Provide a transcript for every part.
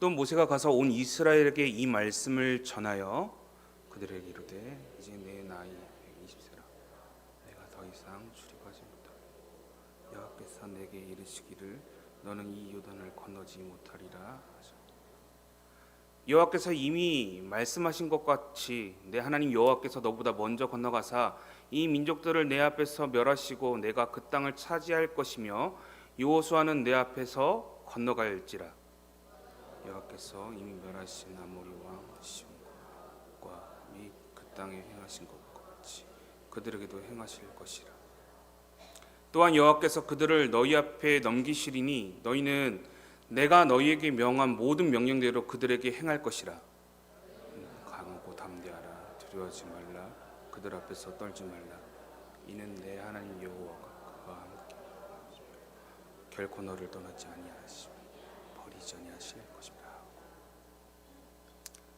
또 모세가 가서 온 이스라엘에게 이 말씀을 전하여 그들에게 이르되 이제 내 나이 120세라 내가 더 이상 출입하지 못하고 여호와께서 내게 이르시기를 너는 이 요단을 건너지 못하리라 하셨다. 여호와께서 이미 말씀하신 것 같이 내 하나님 여호와께서 너보다 먼저 건너가사 이 민족들을 내 앞에서 멸하시고 내가 그 땅을 차지할 것이며 여호수아는 내 앞에서 건너갈지라. 여호와께서 이미 멸하신 아모리 왕 시온과 및 그 땅에 행하신 것과 같이 그들에게도 행하실 것이라. 또한 여호와께서 그들을 너희 앞에 넘기시리니 너희는 내가 너희에게 명한 모든 명령대로 그들에게 행할 것이라. 강하고 담대하라. 두려워하지 말라. 그들 앞에서 떨지 말라. 이는 내 하나님 여호와가 그와 함께 결코 너를 떠나지 아니하시며 버리지 아니하실 것이라.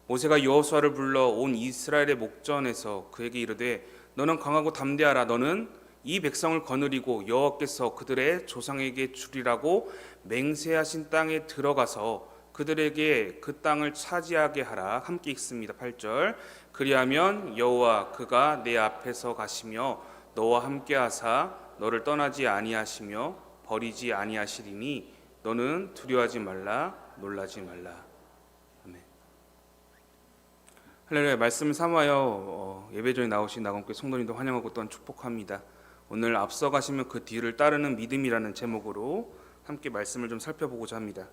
모세가 여호수아를 불러 온 이스라엘의 목전에서 그에게 이르되 너는 강하고 담대하라. 너는 이 백성을 거느리고 여호와께서 그들의 조상에게 주리라고 맹세하신 땅에 들어가서 그들에게 그 땅을 차지하게 하라. 함께 읽습니다. 8절. 그리하면 여호와 그가 내 앞에서 가시며 너와 함께 하사 너를 떠나지 아니하시며 버리지 아니하시리니 너는 두려워하지 말라 놀라지 말라. 아멘. 할렐루야. 말씀을 삼아요 예배전에 나오신 나건교회 성도님도 환영하고 또한 축복합니다. 오늘 앞서 가시면 그 뒤를 따르는 믿음이라는 제목으로 함께 말씀을 좀 살펴보고자 합니다.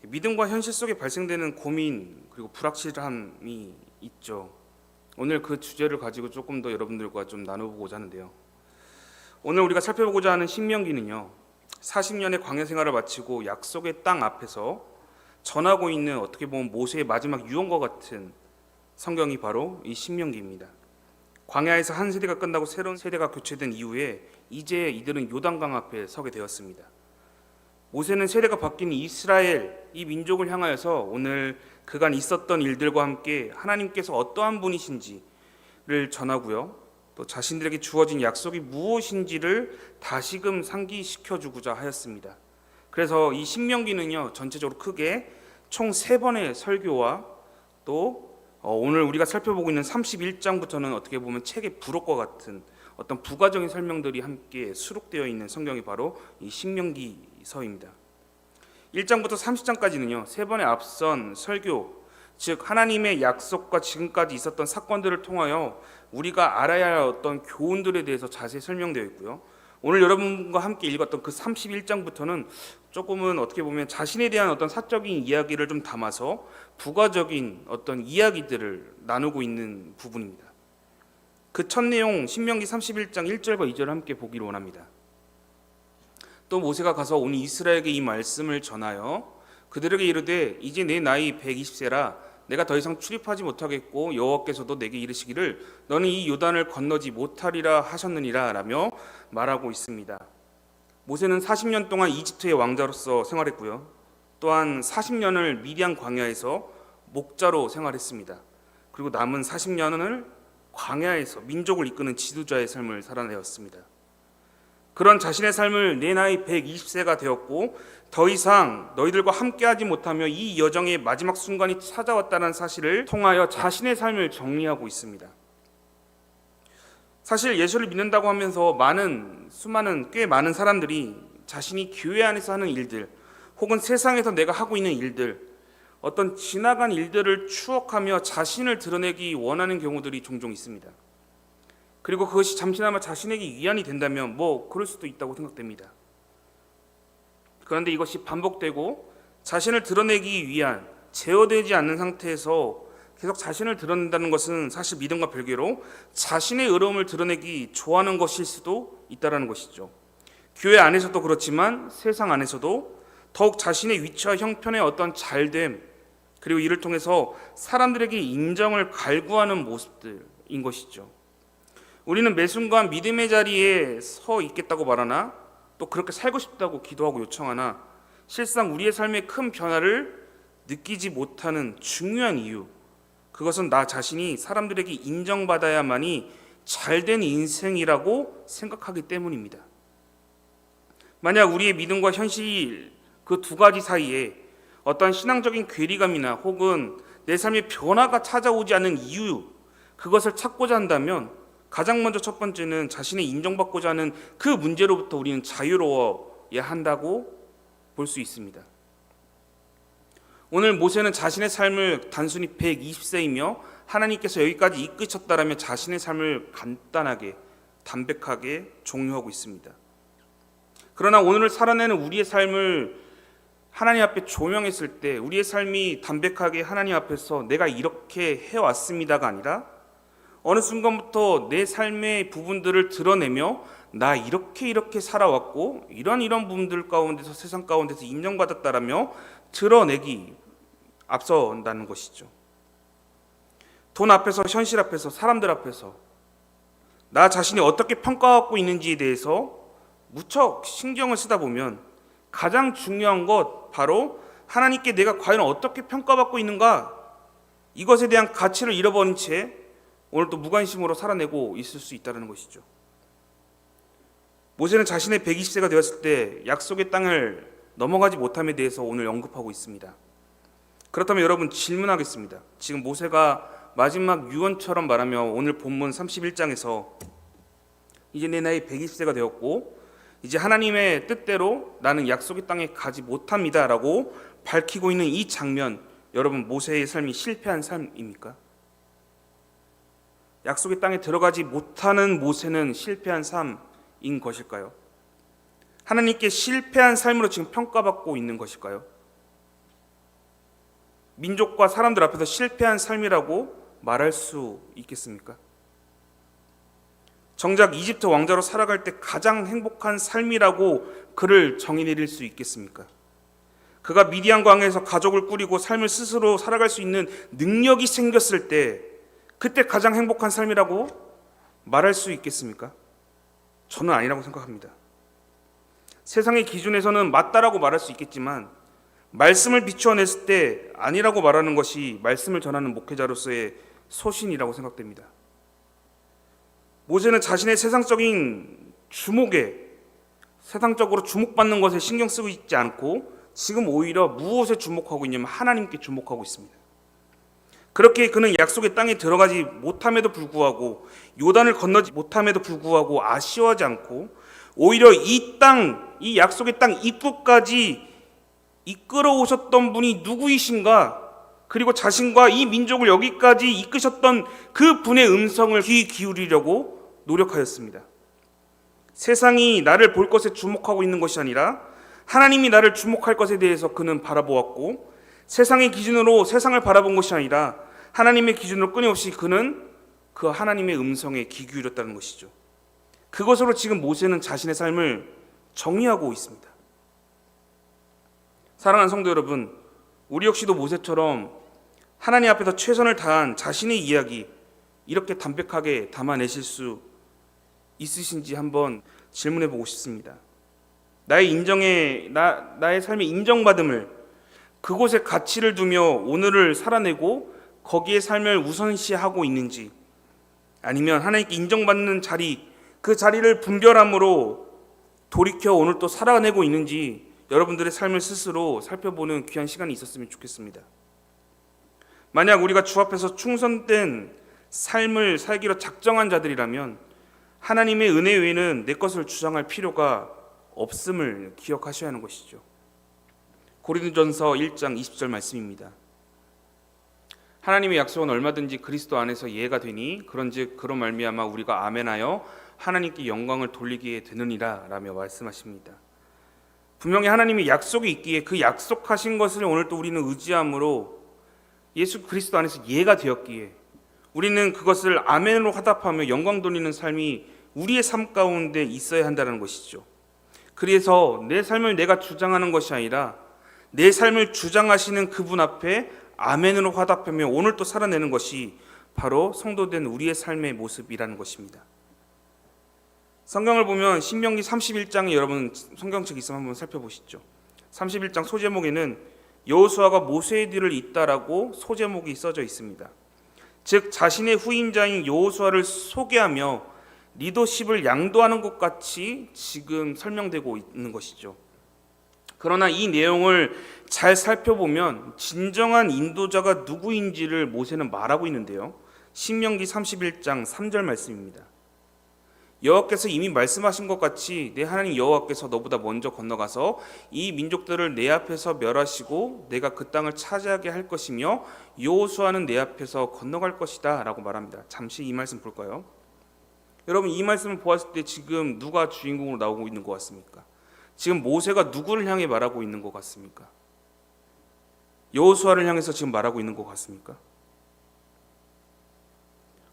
믿음과 현실 속에 발생되는 고민 그리고 불확실함이 있죠. 오늘 그 주제를 가지고 조금 더 여러분들과 좀 나눠보고자 하는데요. 오늘 우리가 살펴보고자 하는 신명기는요, 40년의 광야 생활을 마치고 약속의 땅 앞에서 전하고 있는 어떻게 보면 모세의 마지막 유언과 같은 성경이 바로 이 신명기입니다. 광야에서 한 세대가 끝나고 새로운 세대가 교체된 이후에 이제 이들은 요단강 앞에 서게 되었습니다. 모세는 세대가 바뀐 이스라엘, 이 민족을 향하여서 오늘 그간 있었던 일들과 함께 하나님께서 어떠한 분이신지를 전하고요, 또 자신들에게 주어진 약속이 무엇인지를 다시금 상기시켜주고자 하였습니다. 그래서 이 신명기는요, 전체적으로 크게 총 3번의 설교와 또 오늘 우리가 살펴보고 있는 31장부터는 어떻게 보면 책의 부록과 같은 어떤 부가적인 설명들이 함께 수록되어 있는 성경이 바로 이 신명기서입니다. 1장부터 30장까지는요, 3번의 앞선 설교, 즉 하나님의 약속과 지금까지 있었던 사건들을 통하여 우리가 알아야 할 어떤 교훈들에 대해서 자세히 설명되어 있고요. 오늘 여러분과 함께 읽었던 그 31장부터는 조금은 어떻게 보면 자신에 대한 어떤 사적인 이야기를 좀 담아서 부가적인 어떤 이야기들을 나누고 있는 부분입니다. 그 첫 내용 신명기 31장 1절과 2절을 함께 보기를 원합니다. 또 모세가 가서 온 이스라엘에게 이 말씀을 전하여 그들에게 이르되 이제 내 나이 120세라 내가 더 이상 출입하지 못하겠고 여호와께서도 내게 이르시기를 너는 이 요단을 건너지 못하리라 하셨느니라 라며 말하고 있습니다. 모세는 40년 동안 이집트의 왕자로서 생활했고요, 또한 40년을 미디안 광야에서 목자로 생활했습니다. 그리고 남은 40년을 광야에서 민족을 이끄는 지도자의 삶을 살아내었습니다. 그런 자신의 삶을 내 나이 120세가 되었고 더 이상 너희들과 함께하지 못하며 이 여정의 마지막 순간이 찾아왔다는 사실을 통하여 자신의 삶을 정리하고 있습니다. 사실 예수를 믿는다고 하면서 꽤 많은 사람들이 자신이 교회 안에서 하는 일들 혹은 세상에서 내가 하고 있는 일들, 어떤 지나간 일들을 추억하며 자신을 드러내기 원하는 경우들이 종종 있습니다. 그리고 그것이 잠시나마 자신에게 위안이 된다면 그럴 수도 있다고 생각됩니다. 그런데 이것이 반복되고 자신을 드러내기 위한 제어되지 않는 상태에서 계속 자신을 드러낸다는 것은 사실 믿음과 별개로 자신의 의로움을 드러내기 좋아하는 것일 수도 있다는 것이죠. 교회 안에서도 그렇지만 세상 안에서도 더욱 자신의 위치와 형편의 어떤 잘됨, 그리고 이를 통해서 사람들에게 인정을 갈구하는 모습들인 것이죠. 우리는 매 순간 믿음의 자리에 서 있겠다고 말하나 또 그렇게 살고 싶다고 기도하고 요청하나 실상 우리의 삶에 큰 변화를 느끼지 못하는 중요한 이유, 그것은 나 자신이 사람들에게 인정받아야만이 잘된 인생이라고 생각하기 때문입니다. 만약 우리의 믿음과 현실 그 두 가지 사이에 어떤 신앙적인 괴리감이나 혹은 내 삶의 변화가 찾아오지 않는 이유, 그것을 찾고자 한다면 가장 먼저 첫 번째는 자신의 인정받고자 하는 그 문제로부터 우리는 자유로워야 한다고 볼 수 있습니다. 오늘 모세는 자신의 삶을 단순히 120세이며 하나님께서 여기까지 이끄셨다라며 자신의 삶을 간단하게 담백하게 종료하고 있습니다. 그러나 오늘을 살아내는 우리의 삶을 하나님 앞에 조명했을 때 우리의 삶이 담백하게 하나님 앞에서 내가 이렇게 해왔습니다가 아니라 어느 순간부터 내 삶의 부분들을 드러내며 나 이렇게 살아왔고 이런 부분들 가운데서 세상 가운데서 인정받았다라며 드러내기 앞선다는 것이죠. 돈 앞에서, 현실 앞에서, 사람들 앞에서 나 자신이 어떻게 평가받고 있는지에 대해서 무척 신경을 쓰다 보면 가장 중요한 것 바로 하나님께 내가 과연 어떻게 평가받고 있는가, 이것에 대한 가치를 잃어버린 채 오늘 또 무관심으로 살아내고 있을 수 있다는 것이죠. 모세는 자신의 120세가 되었을 때 약속의 땅을 넘어가지 못함에 대해서 오늘 언급하고 있습니다. 그렇다면 여러분 질문하겠습니다. 지금 모세가 마지막 유언처럼 말하며 오늘 본문 31장에서 이제 내 나이 120세가 되었고 이제 하나님의 뜻대로 나는 약속의 땅에 가지 못합니다 라고 밝히고 있는 이 장면, 여러분 모세의 삶이 실패한 삶입니까? 약속의 땅에 들어가지 못하는 모세는 실패한 삶인 것일까요? 하나님께 실패한 삶으로 지금 평가받고 있는 것일까요? 민족과 사람들 앞에서 실패한 삶이라고 말할 수 있겠습니까? 정작 이집트 왕자로 살아갈 때 가장 행복한 삶이라고 그를 정의 내릴 수 있겠습니까? 그가 미디안 광야에서 가족을 꾸리고 삶을 스스로 살아갈 수 있는 능력이 생겼을 때 그때 가장 행복한 삶이라고 말할 수 있겠습니까? 저는 아니라고 생각합니다. 세상의 기준에서는 맞다라고 말할 수 있겠지만 말씀을 비추어냈을 때 아니라고 말하는 것이 말씀을 전하는 목회자로서의 소신이라고 생각됩니다. 모세는 자신의 세상적인 세상적으로 주목받는 것에 신경 쓰고 있지 않고 지금 오히려 무엇에 주목하고 있냐면 하나님께 주목하고 있습니다. 그렇게 그는 약속의 땅에 들어가지 못함에도 불구하고 요단을 건너지 못함에도 불구하고 아쉬워하지 않고 오히려 이 약속의 땅 입구까지 이끌어 오셨던 분이 누구이신가, 그리고 자신과 이 민족을 여기까지 이끄셨던 그 분의 음성을 귀 기울이려고 노력하였습니다. 세상이 나를 볼 것에 주목하고 있는 것이 아니라 하나님이 나를 주목할 것에 대해서 그는 바라보았고, 세상의 기준으로 세상을 바라본 것이 아니라 하나님의 기준으로 끊임없이 그는 그 하나님의 음성에 귀 기울였다는 것이죠. 그것으로 지금 모세는 자신의 삶을 정의하고 있습니다. 사랑하는 성도 여러분, 우리 역시도 모세처럼 하나님 앞에서 최선을 다한 자신의 이야기 이렇게 담백하게 담아내실 수 있으신지 한번 질문해 보고 싶습니다. 나의 삶의 인정받음을, 그곳에 가치를 두며 오늘을 살아내고 거기에 삶을 우선시하고 있는지, 아니면 하나님께 인정받는 자리, 그 자리를 분별함으로 돌이켜 오늘 또 살아내고 있는지 여러분들의 삶을 스스로 살펴보는 귀한 시간이 있었으면 좋겠습니다. 만약 우리가 주 앞에서 충성된 삶을 살기로 작정한 자들이라면 하나님의 은혜 외에는 내 것을 주장할 필요가 없음을 기억하셔야 하는 것이죠. 고린도전서 1장 20절 말씀입니다. 하나님의 약속은 얼마든지 그리스도 안에서 예가 되니 그런즉 그로 말미암아 우리가 아멘하여 하나님께 영광을 돌리게 되느니라 라며 말씀하십니다. 분명히 하나님의 약속이 있기에 그 약속하신 것을 오늘 또 우리는 의지함으로 예수 그리스도 안에서 예가 되었기에 우리는 그것을 아멘으로 화답하며 영광 돌리는 삶이 우리의 삶 가운데 있어야 한다는 것이죠. 그래서 내 삶을 내가 주장하는 것이 아니라 내 삶을 주장하시는 그분 앞에 아멘으로 화답하며 오늘 또 살아내는 것이 바로 성도된 우리의 삶의 모습이라는 것입니다. 성경을 보면 신명기 31장에 여러분 성경책 있으면 한번 살펴보시죠. 31장 소제목에는 여호수아가 모세의 뒤를 잇다라고 소제목이 써져 있습니다. 즉 자신의 후임자인 여호수아를 소개하며 리더십을 양도하는 것 같이 지금 설명되고 있는 것이죠. 그러나 이 내용을 잘 살펴보면 진정한 인도자가 누구인지를 모세는 말하고 있는데요. 신명기 31장 3절 말씀입니다. 여호와께서 이미 말씀하신 것 같이 내 하나님 여호와께서 너보다 먼저 건너가서 이 민족들을 내 앞에서 멸하시고 내가 그 땅을 차지하게 할 것이며 여호수아는 내 앞에서 건너갈 것이다 라고 말합니다. 잠시 이 말씀 볼까요? 여러분, 이 말씀을 보았을 때 지금 누가 주인공으로 나오고 있는 것 같습니까? 지금 모세가 누구를 향해 말하고 있는 것 같습니까? 여호수아를 향해서 지금 말하고 있는 것 같습니까?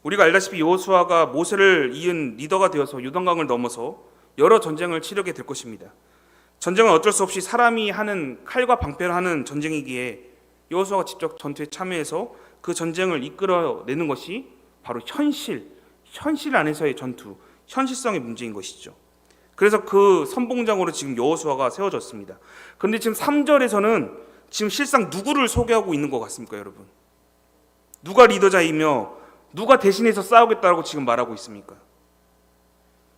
우리가 알다시피 여호수아가 모세를 이은 리더가 되어서 요단강을 넘어서 여러 전쟁을 치르게 될 것입니다. 전쟁은 어쩔 수 없이 사람이 하는 칼과 방패를 하는 전쟁이기에 여호수아가 직접 전투에 참여해서 그 전쟁을 이끌어내는 것이 바로 현실 안에서의 전투, 현실성의 문제인 것이죠. 그래서 그 선봉장으로 지금 여호수아가 세워졌습니다. 그런데 지금 3절에서는 지금 실상 누구를 소개하고 있는 것 같습니까, 여러분? 누가 리더자이며 누가 대신해서 싸우겠다고 지금 말하고 있습니까?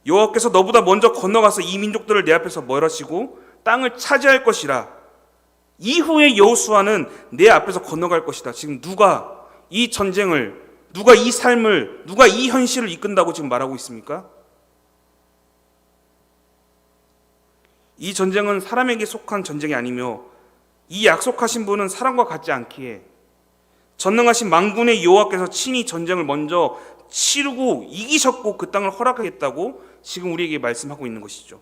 여호와께서 너보다 먼저 건너가서 이 민족들을 내 앞에서 멸하시고 땅을 차지할 것이라. 이후에 여호수아는 내 앞에서 건너갈 것이다. 지금 누가 이 전쟁을, 누가 이 삶을, 누가 이 현실을 이끈다고 지금 말하고 있습니까? 이 전쟁은 사람에게 속한 전쟁이 아니며 이 약속하신 분은 사람과 같지 않기에 전능하신 만군의 여호와께서 친히 전쟁을 먼저 치르고 이기셨고 그 땅을 허락하겠다고 지금 우리에게 말씀하고 있는 것이죠.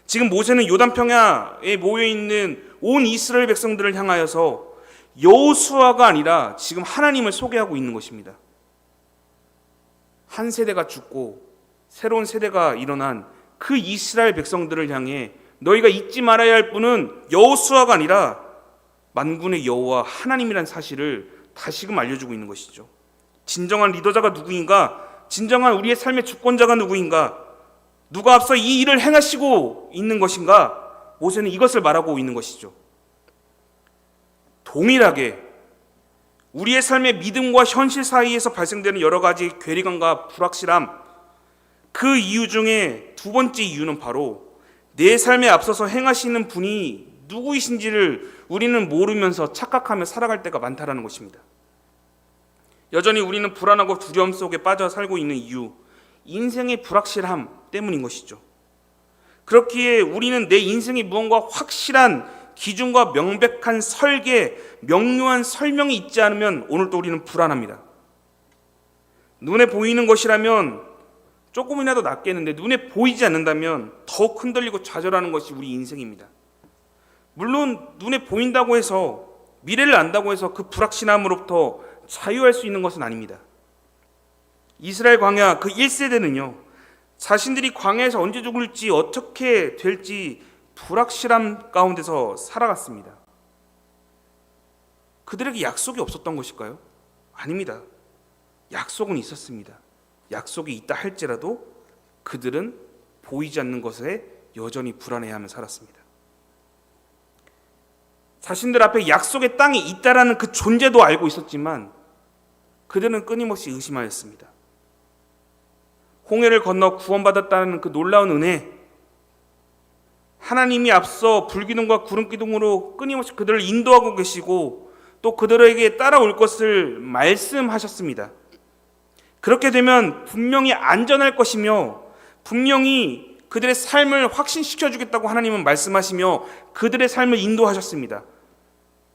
지금 모세는 요단 평야에 모여 있는 온 이스라엘 백성들을 향하여서 여호수아가 아니라 지금 하나님을 소개하고 있는 것입니다. 한 세대가 죽고 새로운 세대가 일어난 그 이스라엘 백성들을 향해 너희가 잊지 말아야 할 분은 여호수아가 아니라 만군의 여호와 하나님이란 사실을 다시금 알려주고 있는 것이죠. 진정한 리더자가 누구인가? 진정한 우리의 삶의 주권자가 누구인가? 누가 앞서 이 일을 행하시고 있는 것인가? 모세는 이것을 말하고 있는 것이죠. 동일하게 우리의 삶의 믿음과 현실 사이에서 발생되는 여러 가지 괴리감과 불확실함, 그 이유 중에 두 번째 이유는 바로 내 삶에 앞서서 행하시는 분이 누구이신지를 우리는 모르면서 착각하며 살아갈 때가 많다라는 것입니다. 여전히 우리는 불안하고 두려움 속에 빠져 살고 있는 이유, 인생의 불확실함 때문인 것이죠. 그렇기에 우리는 내 인생이 무언가 확실한 기준과 명백한 설계, 명료한 설명이 있지 않으면 오늘도 우리는 불안합니다. 눈에 보이는 것이라면 조금이라도 낫겠는데 눈에 보이지 않는다면 더욱 흔들리고 좌절하는 것이 우리 인생입니다. 물론 눈에 보인다고 해서, 미래를 안다고 해서 그 불확실함으로부터 자유할 수 있는 것은 아닙니다. 이스라엘 광야 그 1세대는요, 자신들이 광야에서 언제 죽을지 어떻게 될지 불확실함 가운데서 살아갔습니다. 그들에게 약속이 없었던 것일까요? 아닙니다. 약속은 있었습니다. 약속이 있다 할지라도 그들은 보이지 않는 것에 여전히 불안해하며 살았습니다. 자신들 앞에 약속의 땅이 있다라는 그 존재도 알고 있었지만 그들은 끊임없이 의심하였습니다. 홍해를 건너 구원받았다는 그 놀라운 은혜, 하나님이 앞서 불기둥과 구름기둥으로 끊임없이 그들을 인도하고 계시고 또 그들에게 따라올 것을 말씀하셨습니다. 그렇게 되면 분명히 안전할 것이며 분명히 그들의 삶을 확신시켜주겠다고 하나님은 말씀하시며 그들의 삶을 인도하셨습니다.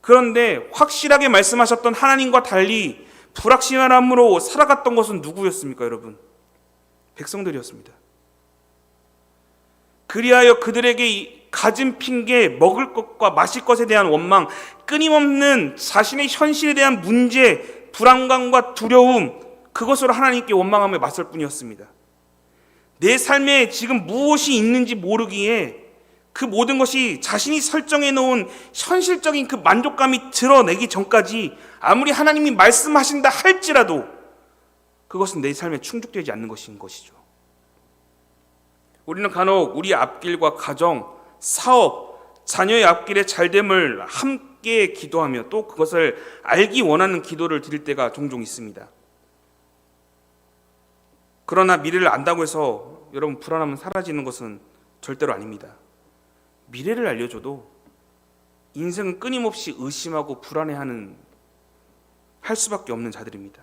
그런데 확실하게 말씀하셨던 하나님과 달리 불확실함으로 살아갔던 것은 누구였습니까, 여러분? 백성들이었습니다. 그리하여 그들에게 가진 핑계, 먹을 것과 마실 것에 대한 원망, 끊임없는 자신의 현실에 대한 문제, 불안감과 두려움, 그것으로 하나님께 원망하며 맞설 뿐이었습니다. 내 삶에 지금 무엇이 있는지 모르기에 그 모든 것이 자신이 설정해 놓은 현실적인 그 만족감이 드러내기 전까지 아무리 하나님이 말씀하신다 할지라도 그것은 내 삶에 충족되지 않는 것인 것이죠. 우리는 간혹 우리 앞길과 가정, 사업, 자녀의 앞길의 잘됨을 함께 기도하며 또 그것을 알기 원하는 기도를 드릴 때가 종종 있습니다. 그러나 미래를 안다고 해서 여러분 불안함은 사라지는 것은 절대로 아닙니다. 미래를 알려줘도 인생은 끊임없이 의심하고 불안해하는 할 수밖에 없는 자들입니다.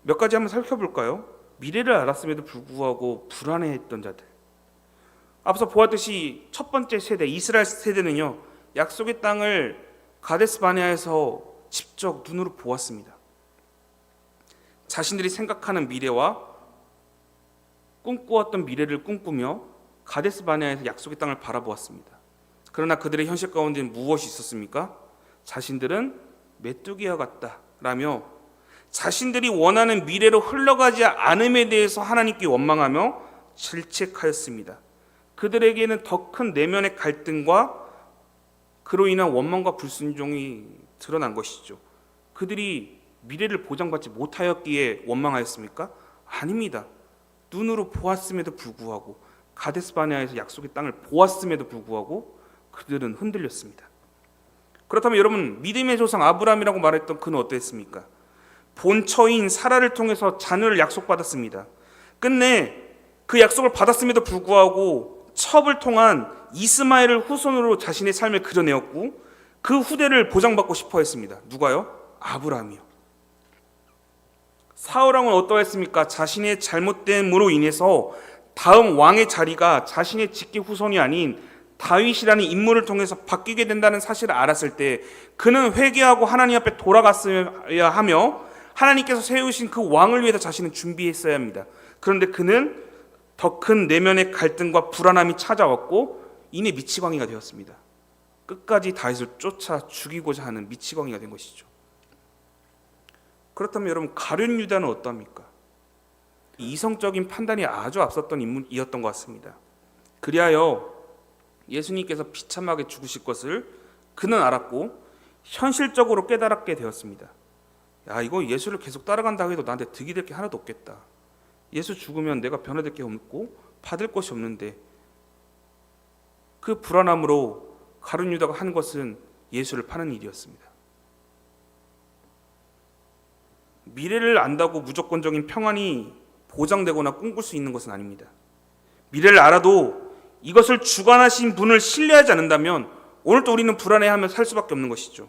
몇 가지 한번 살펴볼까요? 미래를 알았음에도 불구하고 불안해했던 자들. 앞서 보았듯이 첫 번째 세대 이스라엘 세대는요, 약속의 땅을 가데스 바네아에서 직접 눈으로 보았습니다. 자신들이 생각하는 미래와 꿈꾸었던 미래를 꿈꾸며 가데스 바네아에서 약속의 땅을 바라보았습니다. 그러나 그들의 현실 가운데는 무엇이 있었습니까? 자신들은 메뚜기와 같다라며 자신들이 원하는 미래로 흘러가지 않음에 대해서 하나님께 원망하며 질책하였습니다. 그들에게는 더 큰 내면의 갈등과 그로 인한 원망과 불순종이 드러난 것이죠. 그들이 미래를 보장받지 못하였기에 원망하였습니까? 아닙니다. 눈으로 보았음에도 불구하고 가데스 바네아에서 약속의 땅을 보았음에도 불구하고 그들은 흔들렸습니다. 그렇다면 여러분, 믿음의 조상 아브라함이라고 말했던 그는 어땠습니까? 본처인 사라를 통해서 자녀를 약속받았습니다. 끝내 그 약속을 받았음에도 불구하고 첩을 통한 이스마엘을 후손으로 자신의 삶을 그려내었고 그 후대를 보장받고 싶어 했습니다. 누가요? 아브라함이요. 사울왕은 어떠했습니까? 자신의 잘못됨으로 인해서 다음 왕의 자리가 자신의 직계 후손이 아닌 다윗이라는 인물을 통해서 바뀌게 된다는 사실을 알았을 때 그는 회개하고 하나님 앞에 돌아갔어야 하며 하나님께서 세우신 그 왕을 위해서 자신은 준비했어야 합니다. 그런데 그는 더 큰 내면의 갈등과 불안함이 찾아왔고 이내 미치광이가 되었습니다. 끝까지 다윗을 쫓아 죽이고자 하는 미치광이가 된 것이죠. 그렇다면 여러분, 가룟 유다는 어떠합니까? 이성적인 판단이 아주 앞섰던 인물이었던 것 같습니다. 그리하여 예수님께서 비참하게 죽으실 것을 그는 알았고 현실적으로 깨달았게 되었습니다. 야, 이거 예수를 계속 따라간다고 해도 나한테 득이 될 게 하나도 없겠다. 예수 죽으면 내가 변화될 게 없고 받을 것이 없는데, 그 불안함으로 가룟 유다가 한 것은 예수를 파는 일이었습니다. 미래를 안다고 무조건적인 평안이 보장되거나 꿈꿀 수 있는 것은 아닙니다. 미래를 알아도 이것을 주관하신 분을 신뢰하지 않는다면 오늘도 우리는 불안해하며 살 수밖에 없는 것이죠.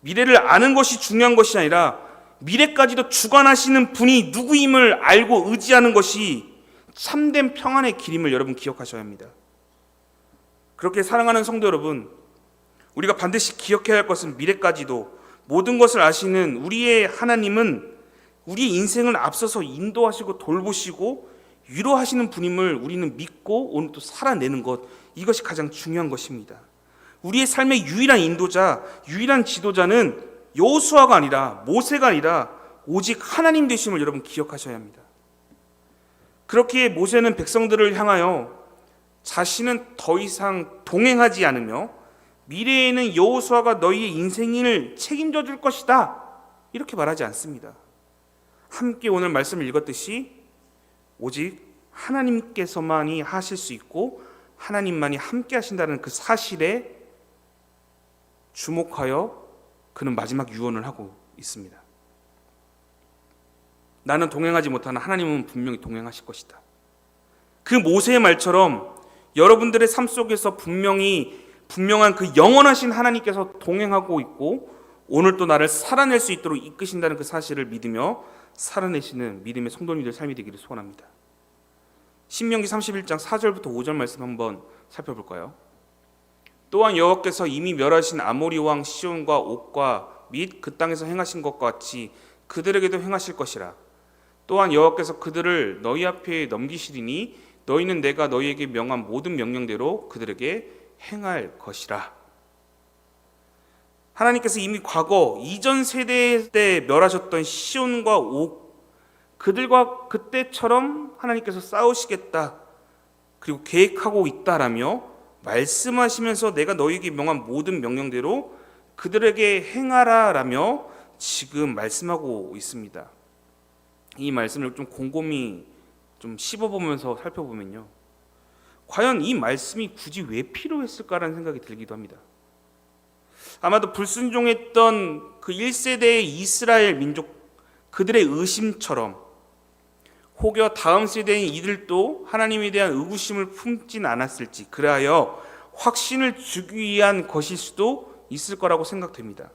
미래를 아는 것이 중요한 것이 아니라 미래까지도 주관하시는 분이 누구임을 알고 의지하는 것이 참된 평안의 길임을 여러분 기억하셔야 합니다. 그렇게 사랑하는 성도 여러분, 우리가 반드시 기억해야 할 것은 미래까지도 모든 것을 아시는 우리의 하나님은 우리의 인생을 앞서서 인도하시고 돌보시고 위로하시는 분임을 우리는 믿고 오늘 또 살아내는 것, 이것이 가장 중요한 것입니다. 우리의 삶의 유일한 인도자, 유일한 지도자는 여호수아가 아니라 모세가 아니라 오직 하나님 되심을 여러분 기억하셔야 합니다. 그렇기에 모세는 백성들을 향하여 자신은 더 이상 동행하지 않으며 미래에는 여호수아가 너희의 인생을 책임져 줄 것이다, 이렇게 말하지 않습니다. 함께 오늘 말씀을 읽었듯이 오직 하나님께서만이 하실 수 있고 하나님만이 함께 하신다는 그 사실에 주목하여 그는 마지막 유언을 하고 있습니다. 나는 동행하지 못하나 하나님은 분명히 동행하실 것이다. 그 모세의 말처럼 여러분들의 삶 속에서 분명한 그 영원하신 하나님께서 동행하고 있고 오늘 또 나를 살아낼 수 있도록 이끄신다는 그 사실을 믿으며 살아내시는 믿음의 성도님들 삶이 되기를 소원합니다. 신명기 31장 4절부터 5절 말씀 한번 살펴볼까요? 또한 여호와께서 이미 멸하신 아모리 왕 시온과 옥과 및 그 땅에서 행하신 것과 같이 그들에게도 행하실 것이라. 또한 여호와께서 그들을 너희 앞에 넘기시리니 너희는 내가 너희에게 명한 모든 명령대로 그들에게 행할 것이라. 하나님께서 이미 과거 이전 세대 때 멸하셨던 시온과 옥, 그들과 그때처럼 하나님께서 싸우시겠다, 그리고 계획하고 있다라며 말씀하시면서 내가 너희에게 명한 모든 명령대로 그들에게 행하라라며 지금 말씀하고 있습니다. 이 말씀을 좀 곰곰이 좀 씹어보면서 살펴보면요, 과연 이 말씀이 굳이 왜 필요했을까라는 생각이 들기도 합니다. 아마도 불순종했던 그 1세대의 이스라엘 민족, 그들의 의심처럼 혹여 다음 세대인 이들도 하나님에 대한 의구심을 품진 않았을지, 그리하여 확신을 주기 위한 것일 수도 있을 거라고 생각됩니다.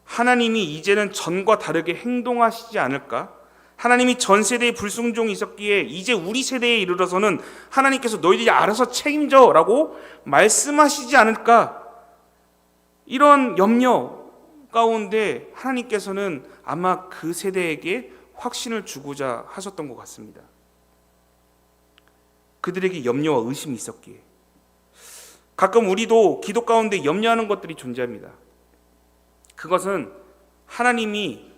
하나님이 이제는 전과 다르게 행동하시지 않을까? 하나님이 전 세대에 불순종이 있었기에 이제 우리 세대에 이르러서는 하나님께서 너희들이 알아서 책임져 라고 말씀하시지 않을까? 이런 염려 가운데 하나님께서는 아마 그 세대에게 확신을 주고자 하셨던 것 같습니다. 그들에게 염려와 의심이 있었기에. 가끔 우리도 기도 가운데 염려하는 것들이 존재합니다. 그것은 하나님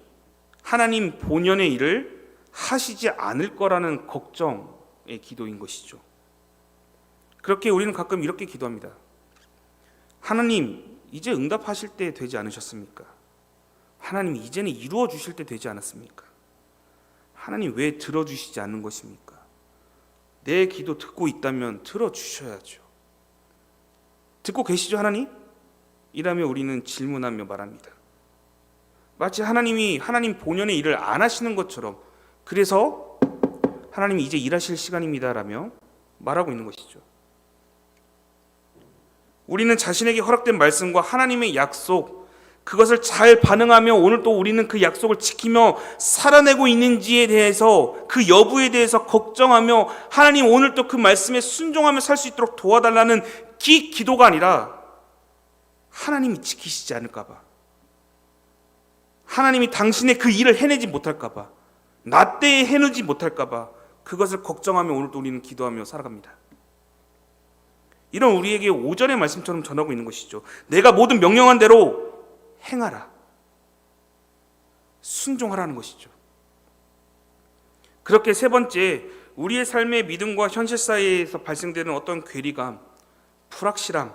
본연의 일을 하시지 않을 거라는 걱정의 기도인 것이죠. 그렇게 우리는 가끔 이렇게 기도합니다. 하나님, 이제 응답하실 때 되지 않으셨습니까? 하나님, 이제는 이루어 주실 때 되지 않았습니까? 하나님, 왜 들어주시지 않는 것입니까? 내 기도 듣고 있다면 들어주셔야죠. 듣고 계시죠, 하나님? 이라며 우리는 질문하며 말합니다. 마치 하나님 본연의 일을 안 하시는 것처럼, 그래서 하나님이 이제 일하실 시간입니다 라며 말하고 있는 것이죠. 우리는 자신에게 허락된 말씀과 하나님의 약속, 그것을 잘 반응하며 오늘 또 우리는 그 약속을 지키며 살아내고 있는지에 대해서, 그 여부에 대해서 걱정하며 하나님 오늘 또 그 말씀에 순종하며 살 수 있도록 도와달라는 기도가 아니라 하나님이 지키시지 않을까 봐, 하나님이 당신의 그 일을 해내지 못할까 봐, 나 때에 해내지 못할까 봐 그것을 걱정하며 오늘도 우리는 기도하며 살아갑니다. 이런 우리에게 오전의 말씀처럼 전하고 있는 것이죠. 내가 모든 명령한 대로 행하라, 순종하라는 것이죠. 그렇게 세 번째, 우리의 삶의 믿음과 현실 사이에서 발생되는 어떤 괴리감, 불확실함,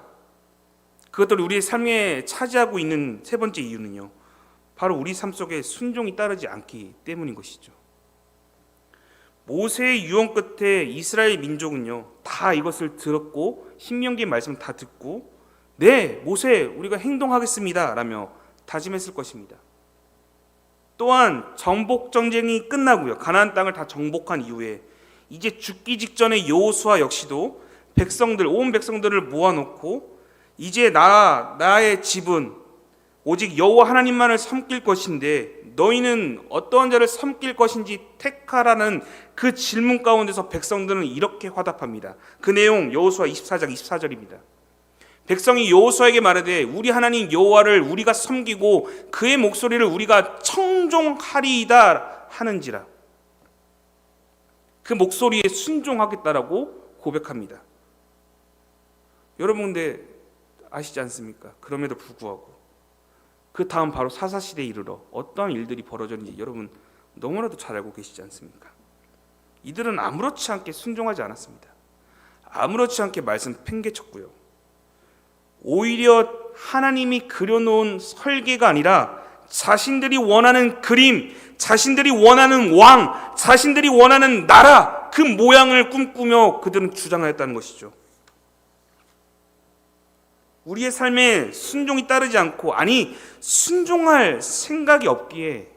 그것들이 우리의 삶에 차지하고 있는 세 번째 이유는요, 바로 우리 삶 속에 순종이 따르지 않기 때문인 것이죠. 모세의 유언 끝에 이스라엘 민족은요, 다 이것을 들었고 신명기의 말씀을 다 듣고 네, 모세, 우리가 행동하겠습니다 라며 다짐했을 것입니다. 또한 정복 전쟁이 끝나고요, 가나안 땅을 다 정복한 이후에 이제 죽기 직전에 여호수아 역시도 온 백성들을 모아놓고 이제 나의 집은 오직 여호와 하나님만을 섬길 것인데 너희는 어떠한 자를 섬길 것인지 택하라는 그 질문 가운데서 백성들은 이렇게 화답합니다. 그 내용 여호수아 24장 24절입니다. 백성이 여호수아에게 말하되 우리 하나님 여호와를 우리가 섬기고 그의 목소리를 우리가 청종하리이다 하는지라. 그 목소리에 순종하겠다라고 고백합니다. 여러분 근데 아시지 않습니까? 그럼에도 불구하고 그 다음 바로 사사시대에 이르러 어떠한 일들이 벌어졌는지 여러분 너무나도 잘 알고 계시지 않습니까? 이들은 아무렇지 않게 순종하지 않았습니다. 아무렇지 않게 말씀 팽개쳤고요, 오히려 하나님이 그려놓은 설계가 아니라 자신들이 원하는 그림, 자신들이 원하는 왕, 자신들이 원하는 나라, 그 모양을 꿈꾸며 그들은 주장하였다는 것이죠. 우리의 삶에 순종이 따르지 않고, 아니 순종할 생각이 없기에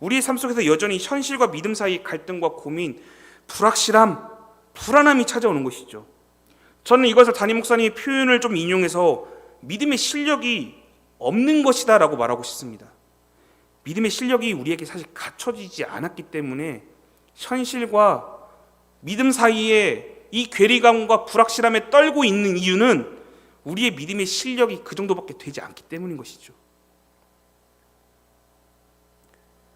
우리의 삶 속에서 여전히 현실과 믿음 사이의 갈등과 고민, 불확실함, 불안함이 찾아오는 것이죠. 저는 이것을 담임 목사님의 표현을 좀 인용해서 믿음의 실력이 없는 것이다 라고 말하고 싶습니다. 믿음의 실력이 우리에게 사실 갖춰지지 않았기 때문에 현실과 믿음 사이에 이 괴리감과 불확실함에 떨고 있는 이유는 우리의 믿음의 실력이 그 정도밖에 되지 않기 때문인 것이죠.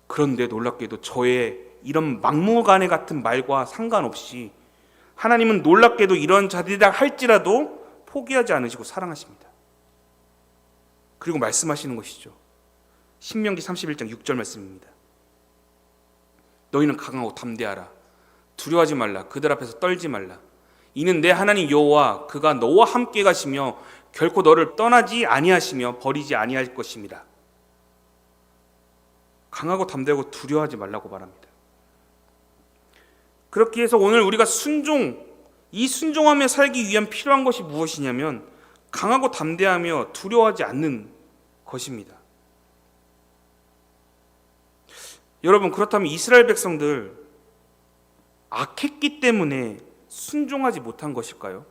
그런데 놀랍게도 저의 이런 막무가내 같은 말과 상관없이 하나님은 놀랍게도 이런 자들이라 할지라도 포기하지 않으시고 사랑하십니다. 그리고 말씀하시는 것이죠. 신명기 31장 6절 말씀입니다. 너희는 강하고 담대하라. 두려워하지 말라. 그들 앞에서 떨지 말라. 이는 내 하나님 여호와 그가 너와 함께 가시며 결코 너를 떠나지 아니하시며 버리지 아니할 것입니다. 강하고 담대하고 두려워하지 말라고 말합니다. 그렇게 해서 오늘 우리가 이 순종하며 살기 위한 필요한 것이 무엇이냐면 강하고 담대하며 두려워하지 않는 것입니다. 여러분, 그렇다면 이스라엘 백성들 악했기 때문에 순종하지 못한 것일까요?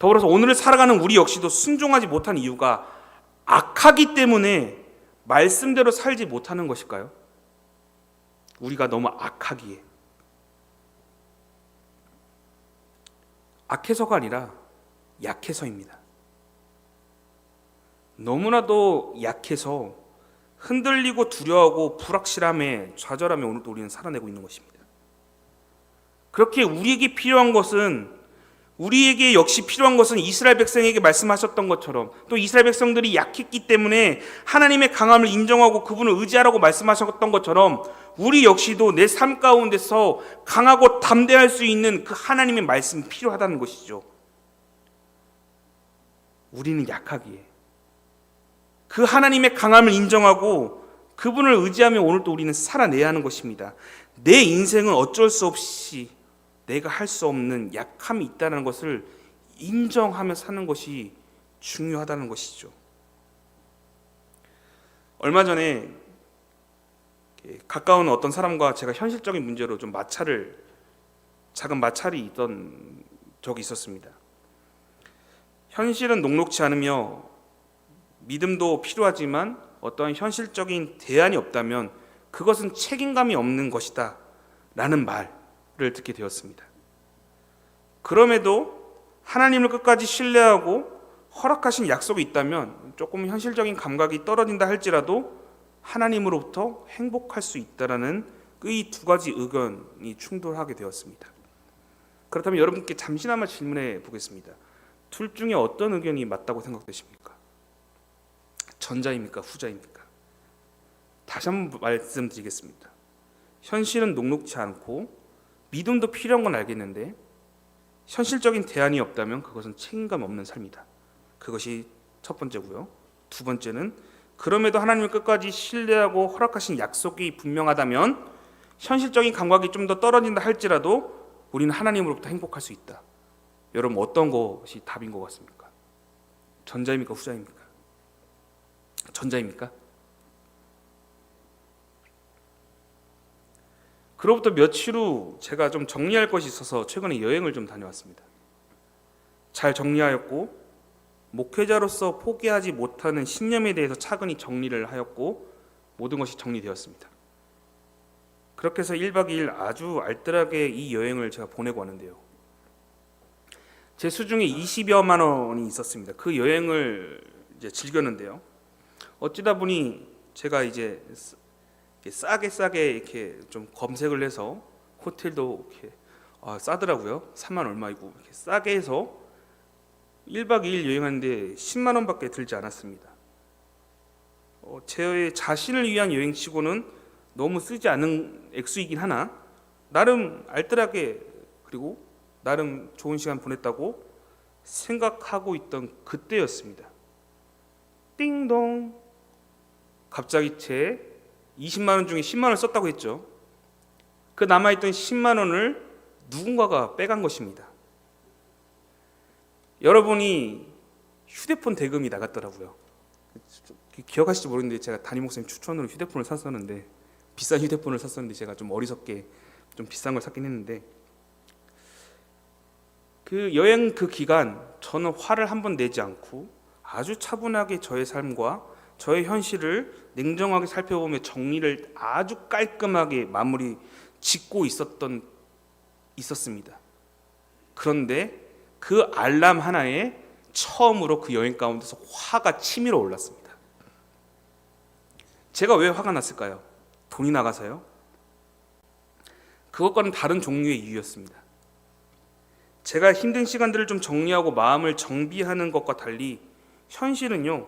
더불어서 오늘을 살아가는 우리 역시도 순종하지 못한 이유가 악하기 때문에 말씀대로 살지 못하는 것일까요? 우리가 너무 악하기에. 악해서가 아니라 약해서입니다. 너무나도 약해서 흔들리고 두려워하고 불확실함에 좌절함에 오늘도 우리는 살아내고 있는 것입니다. 그렇게 우리에게 역시 필요한 것은 이스라엘 백성에게 말씀하셨던 것처럼, 또 이스라엘 백성들이 약했기 때문에 하나님의 강함을 인정하고 그분을 의지하라고 말씀하셨던 것처럼 우리 역시도 내 삶 가운데서 강하고 담대할 수 있는 그 하나님의 말씀이 필요하다는 것이죠. 우리는 약하기에 그 하나님의 강함을 인정하고 그분을 의지하며 오늘도 우리는 살아내야 하는 것입니다. 내 인생은 어쩔 수 없이 내가 할 수 없는 약함이 있다는 것을 인정하며 사는 것이 중요하다는 것이죠. 얼마 전에 가까운 어떤 사람과 제가 현실적인 문제로 좀 작은 마찰이 있던 적이 있었습니다. 현실은 녹록치 않으며 믿음도 필요하지만 어떠한 현실적인 대안이 없다면 그것은 책임감이 없는 것이다 라는 말을 듣게 되었습니다. 그럼에도 하나님을 끝까지 신뢰하고 허락하신 약속이 있다면 조금 현실적인 감각이 떨어진다 할지라도 하나님으로부터 행복할 수 있다라는 이 두 가지 의견이 충돌하게 되었습니다. 그렇다면 여러분께 잠시나마 질문해 보겠습니다. 둘 중에 어떤 의견이 맞다고 생각되십니까? 전자입니까? 후자입니까? 다시 한번 말씀드리겠습니다. 현실은 녹록치 않고 믿음도 필요한 건 알겠는데 현실적인 대안이 없다면 그것은 책임감 없는 삶이다. 그것이 첫 번째고요. 두 번째는 그럼에도 하나님을 끝까지 신뢰하고 허락하신 약속이 분명하다면 현실적인 감각이 좀 더 떨어진다 할지라도 우리는 하나님으로부터 행복할 수 있다. 여러분 어떤 것이 답인 것 같습니까? 전자입니까? 후자입니까? 전자입니까? 그로부터 며칠 후 제가 좀 정리할 것이 있어서 최근에 여행을 좀 다녀왔습니다. 잘 정리하였고 목회자로서 포기하지 못하는 신념에 대해서 차근히 정리를 하였고 모든 것이 정리되었습니다. 그렇게 해서 1박 2일 아주 알뜰하게 이 여행을 제가 보내고 왔는데요. 제 수중에 20여만 원이 있었습니다. 그 여행을 이제 즐겼는데요. 어찌다 보니 제가 이제 싸게 이렇게 좀 검색을 해서 호텔도 이렇게 싸더라고요. 3만 얼마이고 이렇게 싸게 해서 1박 2일 여행하는데 10만 원밖에 들지 않았습니다. 제 자신을 위한 여행치고는 너무 쓰지 않은 액수이긴 하나 나름 알뜰하게 그리고 나름 좋은 시간 보냈다고 생각하고 있던 그때였습니다. 띵동. 갑자기 제 20만 원 중에 10만 원을 썼다고 했죠. 그 남아있던 10만 원을 누군가가 빼간 것입니다. 여러분이 휴대폰 대금이 나갔더라고요. 기억하실지 모르겠는데 제가 담임 목사님 추천으로 휴대폰을 샀었는데 비싼 휴대폰을 샀었는데 제가 좀 어리석게 좀 비싼 걸 샀긴 했는데 그 여행 그 기간 저는 화를 한 번 내지 않고 아주 차분하게 저의 삶과 저의 현실을 냉정하게 살펴보며 정리를 아주 깔끔하게 마무리 짓고 있었습니다. 그런데 그 알람 하나에 처음으로 그 여행 가운데서 화가 치밀어 올랐습니다. 제가 왜 화가 났을까요? 돈이 나가서요? 그것과는 다른 종류의 이유였습니다. 제가 힘든 시간들을 좀 정리하고 마음을 정비하는 것과 달리 현실은요,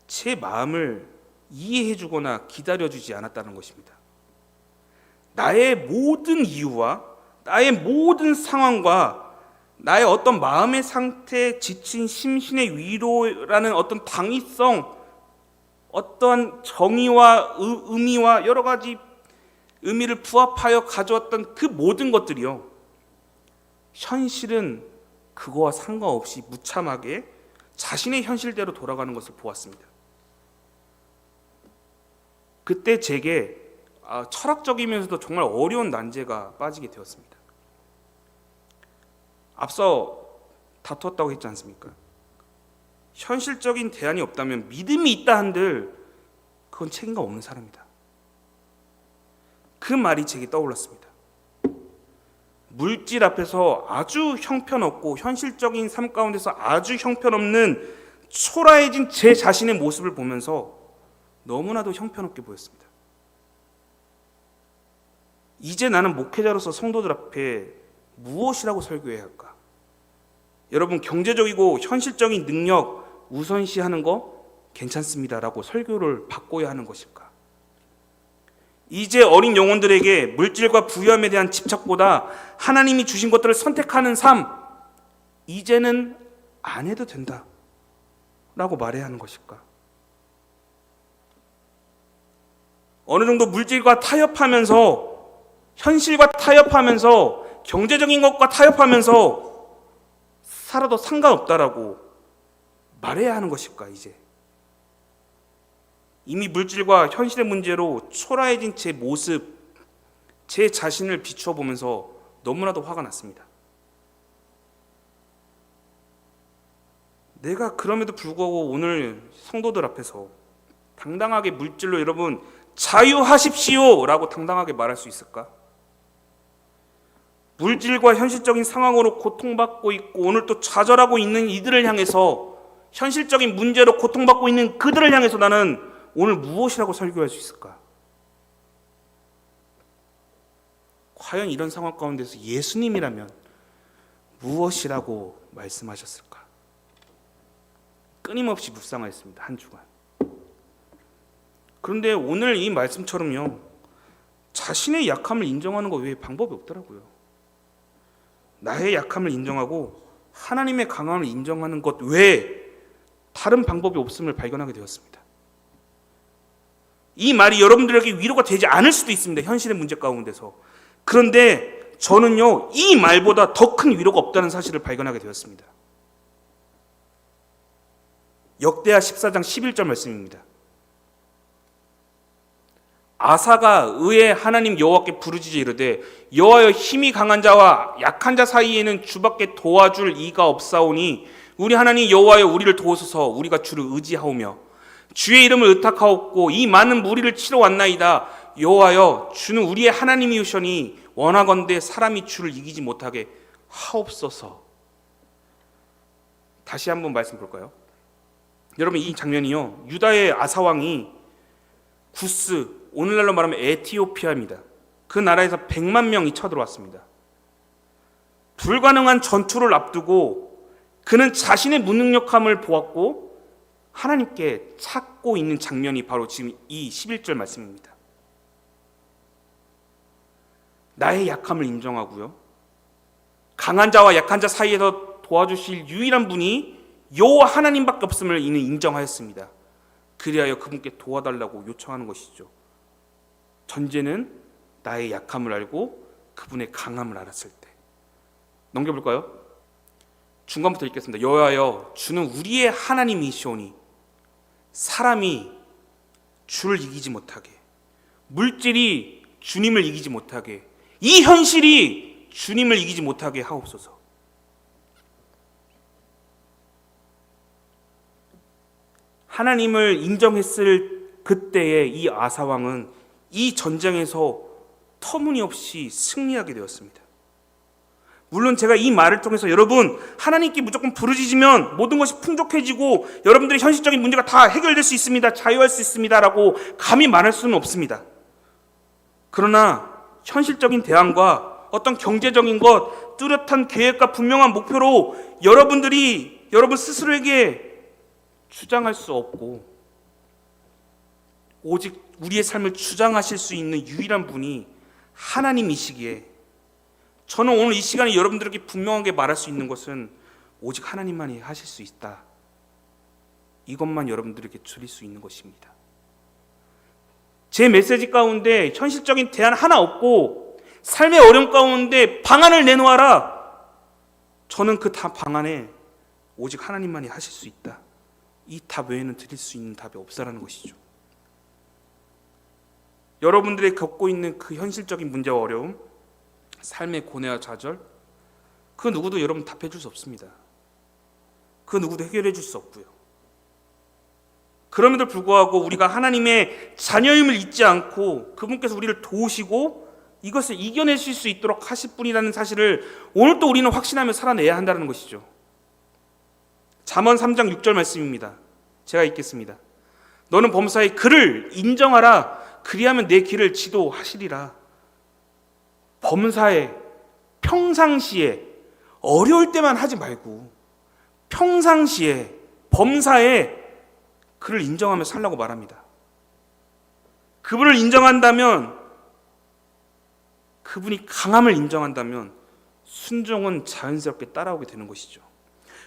제 마음을 이해해주거나 기다려주지 않았다는 것입니다. 나의 모든 이유와 나의 모든 상황과 나의 어떤 마음의 상태에 지친 심신의 위로라는 어떤 당위성, 어떠한 정의와 의미와 여러 가지 의미를 부합하여 가져왔던 그 모든 것들이요, 현실은 그거와 상관없이 무참하게 자신의 현실대로 돌아가는 것을 보았습니다. 그때 제게 철학적이면서도 정말 어려운 난제가 빠지게 되었습니다. 앞서 다투었다고 했지 않습니까? 현실적인 대안이 없다면 믿음이 있다 한들 그건 책임감 없는 사람이다. 그 말이 제게 떠올랐습니다. 물질 앞에서 아주 형편없고 현실적인 삶 가운데서 아주 형편없는 초라해진 제 자신의 모습을 보면서 너무나도 형편없게 보였습니다. 이제 나는 목회자로서 성도들 앞에 무엇이라고 설교해야 할까? 여러분, 경제적이고 현실적인 능력 우선시하는 거 괜찮습니다라고 설교를 바꿔야 하는 것일까? 이제 어린 영혼들에게 물질과 부유함에 대한 집착보다 하나님이 주신 것들을 선택하는 삶, 이제는 안 해도 된다 라고 말해야 하는 것일까? 어느 정도 물질과 타협하면서, 현실과 타협하면서, 경제적인 것과 타협하면서 살아도 상관없다라고 말해야 하는 것일까? 이제 이미 물질과 현실의 문제로 초라해진 제 모습, 제 자신을 비추어 보면서 너무나도 화가 났습니다. 내가 그럼에도 불구하고 오늘 성도들 앞에서 당당하게 물질로 여러분 자유하십시오 라고 당당하게 말할 수 있을까? 물질과 현실적인 상황으로 고통받고 있고 오늘 또 좌절하고 있는 이들을 향해서, 현실적인 문제로 고통받고 있는 그들을 향해서 나는 오늘 무엇이라고 설교할 수 있을까? 과연 이런 상황 가운데서 예수님이라면 무엇이라고 말씀하셨을까? 끊임없이 묵상하였습니다. 한 주간. 그런데 오늘 이 말씀처럼요, 자신의 약함을 인정하는 것 외에 방법이 없더라고요. 나의 약함을 인정하고 하나님의 강함을 인정하는 것 외에 다른 방법이 없음을 발견하게 되었습니다. 이 말이 여러분들에게 위로가 되지 않을 수도 있습니다. 현실의 문제 가운데서. 그런데 저는요, 이 말보다 더 큰 위로가 없다는 사실을 발견하게 되었습니다. 역대하 14장 11절 말씀입니다. 아사가 의에 하나님 여호와께 부르짖어 이르되 여호와여, 힘이 강한 자와 약한 자 사이에는 주밖에 도와줄 이가 없사오니 우리 하나님 여호와여, 우리를 도우소서. 우리가 주를 의지하오며 주의 이름을 의탁하옵고 이 많은 무리를 치러 왔나이다. 여호와여, 주는 우리의 하나님이오셔니 원하건대 사람이 주를 이기지 못하게 하옵소서. 다시 한번 말씀 볼까요? 여러분, 이 장면이요, 유다의 아사왕이 구스, 오늘날로 말하면 에티오피아입니다. 그 나라에서 100만 명이 쳐들어왔습니다. 불가능한 전투를 앞두고 그는 자신의 무능력함을 보았고 하나님께 찾고 있는 장면이 바로 지금 이 11절 말씀입니다. 나의 약함을 인정하고요, 강한 자와 약한 자 사이에서 도와주실 유일한 분이 여호와 하나님밖에 없음을 이는 인정하였습니다. 그리하여 그분께 도와달라고 요청하는 것이죠. 전제는 나의 약함을 알고 그분의 강함을 알았을 때. 넘겨볼까요? 중간부터 읽겠습니다. 여호와여, 주는 우리의 하나님이시오니 사람이 주를 이기지 못하게, 물질이 주님을 이기지 못하게, 이 현실이 주님을 이기지 못하게 하옵소서. 하나님을 인정했을 그때의 이 아사왕은 이 전쟁에서 터무니없이 승리하게 되었습니다. 물론 제가 이 말을 통해서 여러분, 하나님께 무조건 부르짖으면 모든 것이 풍족해지고 여러분들의 현실적인 문제가 다 해결될 수 있습니다, 자유할 수 있습니다 라고 감히 말할 수는 없습니다. 그러나 현실적인 대안과 어떤 경제적인 것, 뚜렷한 계획과 분명한 목표로 여러분들이 여러분 스스로에게 주장할 수 없고 오직 우리의 삶을 주장하실 수 있는 유일한 분이 하나님이시기에, 저는 오늘 이 시간에 여러분들에게 분명하게 말할 수 있는 것은 오직 하나님만이 하실 수 있다, 이것만 여러분들에게 드릴 수 있는 것입니다. 제 메시지 가운데 현실적인 대안 하나 없고 삶의 어려움 가운데 방안을 내놓아라, 저는 그 방안에 오직 하나님만이 하실 수 있다, 이 답 외에는 드릴 수 있는 답이 없다라는 것이죠. 여러분들이 겪고 있는 그 현실적인 문제와 어려움, 삶의 고뇌와 좌절, 그 누구도 여러분 답해 줄 수 없습니다. 그 누구도 해결해 줄 수 없고요. 그럼에도 불구하고 우리가 하나님의 자녀임을 잊지 않고 그분께서 우리를 도우시고 이것을 이겨내실 수 있도록 하실 분이라는 사실을 오늘 또 우리는 확신하며 살아내야 한다는 것이죠. 잠언 3장 6절 말씀입니다. 제가 읽겠습니다. 너는 범사에 그를 인정하라. 그리하면 내 길을 지도하시리라. 범사에, 평상시에, 어려울 때만 하지 말고 평상시에, 범사에 그를 인정하며 살라고 말합니다. 그분을 인정한다면, 그분이 강함을 인정한다면 순종은 자연스럽게 따라오게 되는 것이죠.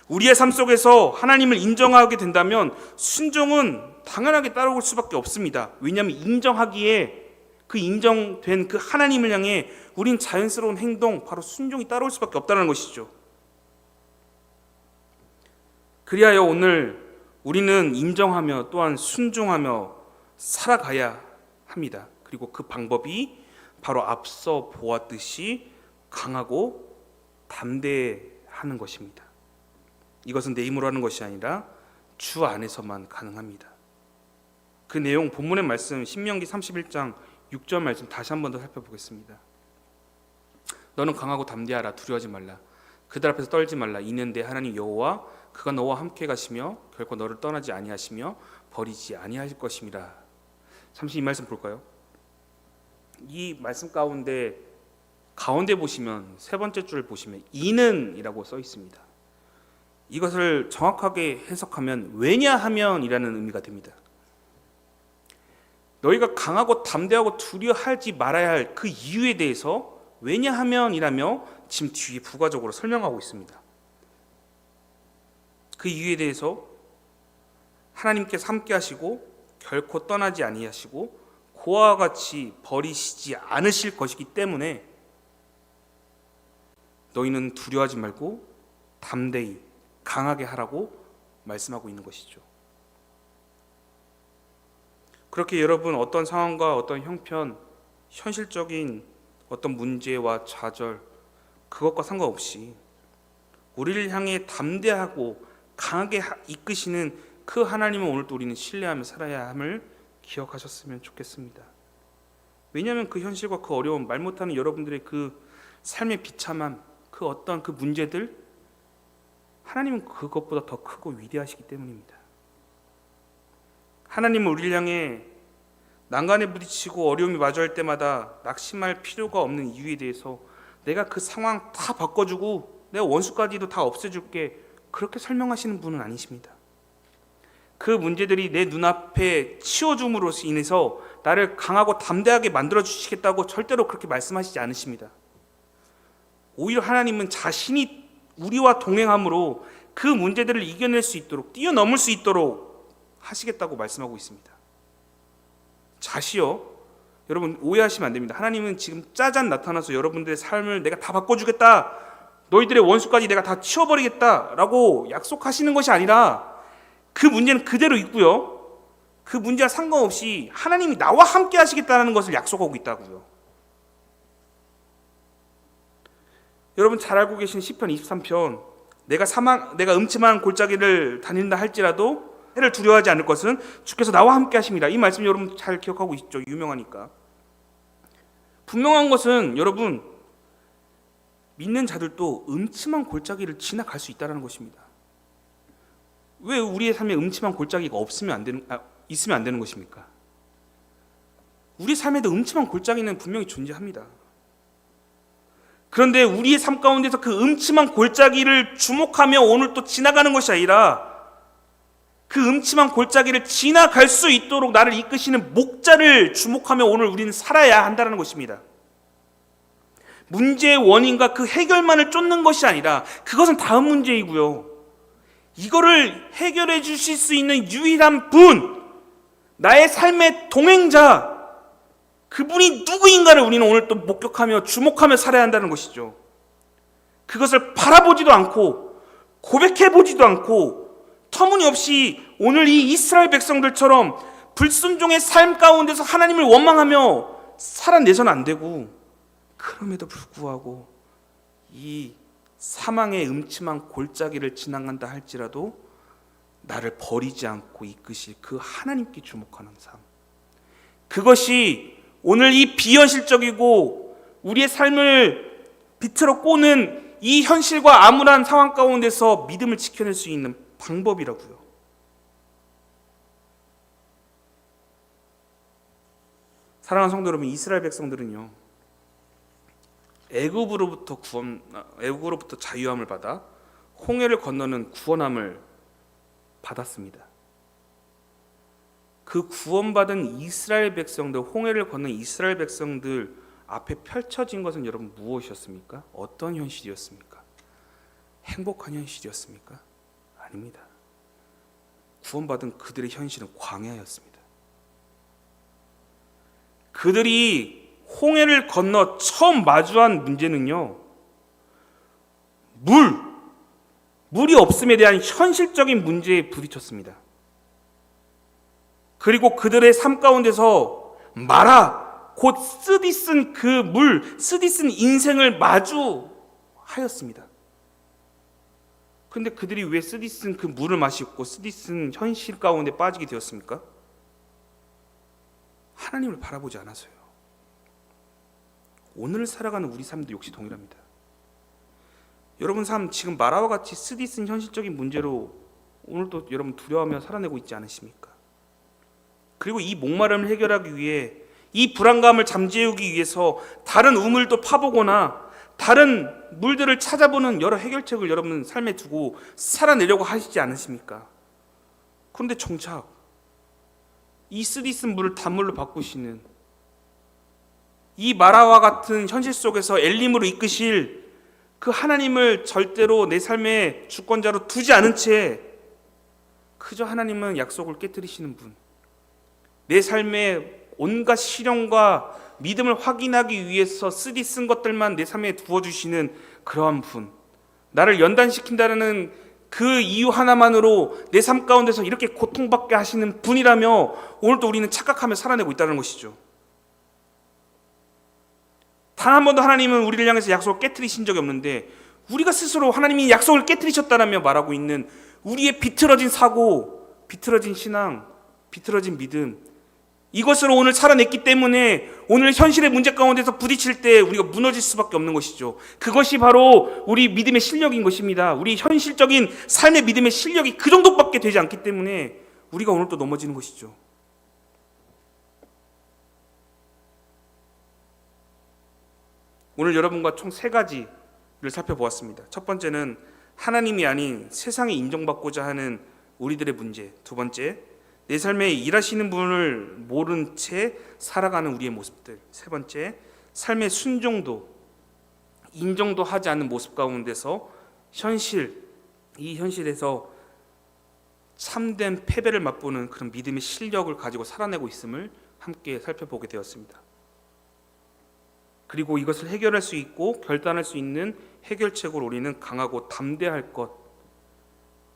우리의 삶 속에서 하나님을 인정하게 된다면 순종은 당연하게 따라올 수밖에 없습니다. 왜냐하면 인정하기에 그 인정된 그 하나님을 향해 우린 자연스러운 행동, 바로 순종이 따라올 수밖에 없다는 것이죠. 그리하여 오늘 우리는 인정하며 또한 순종하며 살아가야 합니다. 그리고 그 방법이 바로 앞서 보았듯이 강하고 담대하는 것입니다. 이것은 내 힘으로 하는 것이 아니라 주 안에서만 가능합니다. 그 내용 본문의 말씀 신명기 31장 6절 말씀 다시 한 번 더 살펴보겠습니다. 너는 강하고 담대하라. 두려워하지 말라. 그들 앞에서 떨지 말라. 이는 내 하나님 여호와 그가 너와 함께 가시며 결코 너를 떠나지 아니하시며 버리지 아니하실 것임이라. 잠시 이 말씀 볼까요? 이 말씀 가운데 보시면 세 번째 줄을 보시면 이는 이라고 써 있습니다. 이것을 정확하게 해석하면 왜냐하면이라는 의미가 됩니다. 너희가 강하고 담대하고 두려워하지 말아야 할 그 이유에 대해서 왜냐하면이라며 지금 뒤에 부가적으로 설명하고 있습니다. 그 이유에 대해서 하나님께서 함께 하시고 결코 떠나지 아니하시고 고아와 같이 버리시지 않으실 것이기 때문에 너희는 두려워하지 말고 담대히 강하게 하라고 말씀하고 있는 것이죠. 그렇게 여러분 어떤 상황과 어떤 형편, 현실적인 어떤 문제와 좌절 그것과 상관없이 우리를 향해 담대하고 강하게 이끄시는 그 하나님을 오늘도 우리는 신뢰하며 살아야 함을 기억하셨으면 좋겠습니다. 왜냐하면 그 현실과 그 어려움, 말 못하는 여러분들의 그 삶의 비참함, 그 어떤 그 문제들 하나님은 그것보다 더 크고 위대하시기 때문입니다. 하나님은 우리를 향해 난간에 부딪히고 어려움이 마주할 때마다 낙심할 필요가 없는 이유에 대해서 내가 그 상황 다 바꿔주고 내가 원수까지도 다 없애줄게 그렇게 설명하시는 분은 아니십니다. 그 문제들이 내 눈앞에 치워줌으로 인해서 나를 강하고 담대하게 만들어주시겠다고 절대로 그렇게 말씀하시지 않으십니다. 오히려 하나님은 자신이 우리와 동행함으로 그 문제들을 이겨낼 수 있도록 뛰어넘을 수 있도록 하시겠다고 말씀하고 있습니다. 자시요, 여러분 오해하시면 안 됩니다. 하나님은 지금 짜잔 나타나서 여러분들의 삶을 내가 다 바꿔주겠다, 너희들의 원수까지 내가 다 치워버리겠다라고 약속하시는 것이 아니라 그 문제는 그대로 있고요, 그 문제와 상관없이 하나님이 나와 함께 하시겠다는 것을 약속하고 있다고요. 여러분 잘 알고 계신 시편 23편 내가 음침한 골짜기를 다닌다 할지라도 해를 두려워하지 않을 것은 주께서 나와 함께 하십니다. 이 말씀 여러분 잘 기억하고 있죠? 유명하니까. 분명한 것은 여러분 믿는 자들도 음침한 골짜기를 지나갈 수 있다는 것입니다. 왜 우리의 삶에 음침한 골짜기가 있으면 안 되는 것입니까? 우리 삶에도 음침한 골짜기는 분명히 존재합니다. 그런데 우리의 삶 가운데서 그 음침한 골짜기를 주목하며 오늘 또 지나가는 것이 아니라 그 음침한 골짜기를 지나갈 수 있도록 나를 이끄시는 목자를 주목하며 오늘 우리는 살아야 한다는 것입니다. 문제의 원인과 그 해결만을 쫓는 것이 아니라 그것은 다음 문제이고요, 이거를 해결해 주실 수 있는 유일한 분, 나의 삶의 동행자, 그분이 누구인가를 우리는 오늘 또 목격하며 주목하며 살아야 한다는 것이죠. 그것을 바라보지도 않고 고백해보지도 않고 터무니없이 오늘 이 이스라엘 백성들처럼 불순종의 삶 가운데서 하나님을 원망하며 살아내서는 안 되고, 그럼에도 불구하고 이 사망의 음침한 골짜기를 지나간다 할지라도 나를 버리지 않고 이끄실 그 하나님께 주목하는 삶, 그것이 오늘 이 비현실적이고 우리의 삶을 비틀어 꼬는 이 현실과 암울한 상황 가운데서 믿음을 지켜낼 수 있는 방법이라고요. 사랑하는 성도 여러분, 이스라엘 백성들은요, 애굽으로부터 자유함을 받아 홍해를 건너는 구원함을 받았습니다. 그 구원받은 이스라엘 백성들, 홍해를 건넌 이스라엘 백성들 앞에 펼쳐진 것은 여러분 무엇이었습니까? 어떤 현실이었습니까? 행복한 현실이었습니까? 아닙니다. 구원받은 그들의 현실은 광야였습니다. 그들이 홍해를 건너 처음 마주한 문제는요, 물이 없음에 대한 현실적인 문제에 부딪혔습니다. 그리고 그들의 삶 가운데서 마라, 곧 쓰디쓴 그 물, 쓰디쓴 인생을 마주하였습니다. 그런데 그들이 왜 쓰디쓴 그 물을 마시고 쓰디쓴 현실 가운데 빠지게 되었습니까? 하나님을 바라보지 않아서요. 오늘 살아가는 우리 삶도 역시 동일합니다. 여러분 삶 지금 마라와 같이 쓰디쓴 현실적인 문제로 오늘도 여러분 두려워하며 살아내고 있지 않으십니까? 그리고 이 목마름을 해결하기 위해, 이 불안감을 잠재우기 위해서 다른 우물도 파보거나 다른 물들을 찾아보는 여러 해결책을 여러분 삶에 두고 살아내려고 하시지 않으십니까? 그런데 정작 이 쓰디쓴 물을 단물로 바꾸시는, 이 마라와 같은 현실 속에서 엘림으로 이끄실 그 하나님을 절대로 내 삶의 주권자로 두지 않은 채 그저 하나님은 약속을 깨뜨리시는 분, 내 삶의 온갖 시련과 믿음을 확인하기 위해서 쓰디쓴 것들만 내 삶에 두어주시는 그러한 분, 나를 연단시킨다는 그 이유 하나만으로 내 삶 가운데서 이렇게 고통받게 하시는 분이라며 오늘도 우리는 착각하며 살아내고 있다는 것이죠. 단 한 번도 하나님은 우리를 향해서 약속을 깨트리신 적이 없는데, 우리가 스스로 하나님이 약속을 깨트리셨다라며 말하고 있는 우리의 비틀어진 사고, 비틀어진 신앙, 비틀어진 믿음, 이것으로 오늘 살아냈기 때문에 오늘 현실의 문제 가운데서 부딪힐 때 우리가 무너질 수밖에 없는 것이죠. 그것이 바로 우리 믿음의 실력인 것입니다. 우리 현실적인 삶의 믿음의 실력이 그 정도밖에 되지 않기 때문에 우리가 오늘 또 넘어지는 것이죠. 오늘 여러분과 총 3가지를 살펴보았습니다. 첫 번째는 하나님이 아닌 세상에 인정받고자 하는 우리들의 문제. 두 번째, 내 삶에 일하시는 분을 모른 채 살아가는 우리의 모습들. 세 번째, 삶의 순종도, 인정도 하지 않는 모습 가운데서 이 현실에서 참된 패배를 맛보는 그런 믿음의 실력을 가지고 살아내고 있음을 함께 살펴보게 되었습니다. 그리고 이것을 해결할 수 있고 결단할 수 있는 해결책으로 우리는 강하고 담대할 것.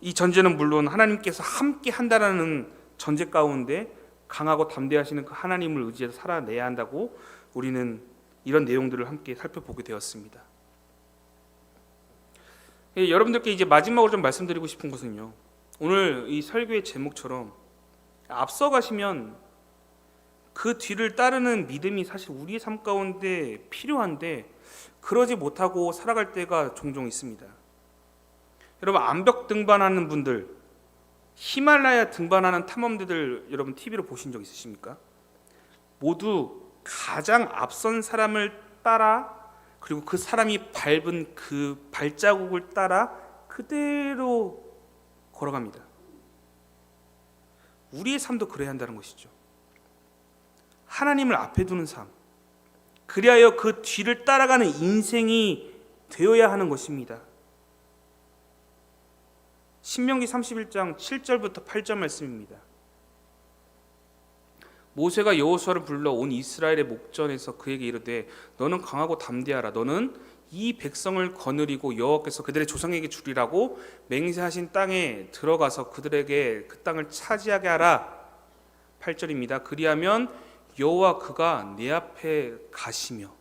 이 전제는 물론 하나님께서 함께 한다라는 전제 가운데 강하고 담대하시는 그 하나님을 의지해서 살아내야 한다고 우리는 이런 내용들을 함께 살펴보게 되었습니다. 여러분들께 이제 마지막으로 좀 말씀드리고 싶은 것은요, 오늘 이 설교의 제목처럼 앞서가시면 그 뒤를 따르는 믿음이 사실 우리의 삶 가운데 필요한데 그러지 못하고 살아갈 때가 종종 있습니다. 여러분, 암벽 등반하는 분들, 히말라야 등반하는 탐험대들 여러분 TV로 보신 적 있으십니까? 모두 가장 앞선 사람을 따라, 그리고 그 사람이 밟은 그 발자국을 따라 그대로 걸어갑니다. 우리의 삶도 그래야 한다는 것이죠. 하나님을 앞에 두는 삶, 그리하여 그 뒤를 따라가는 인생이 되어야 하는 것입니다. 신명기 31장 7절부터 8절 말씀입니다. 모세가 여호수아를 불러 온 이스라엘의 목전에서 그에게 이르되 너는 강하고 담대하라. 너는 이 백성을 거느리고 여호와께서 그들의 조상에게 주리라고 맹세하신 땅에 들어가서 그들에게 그 땅을 차지하게 하라. 8절입니다. 그리하면 여호와 그가 내 앞에 가시며,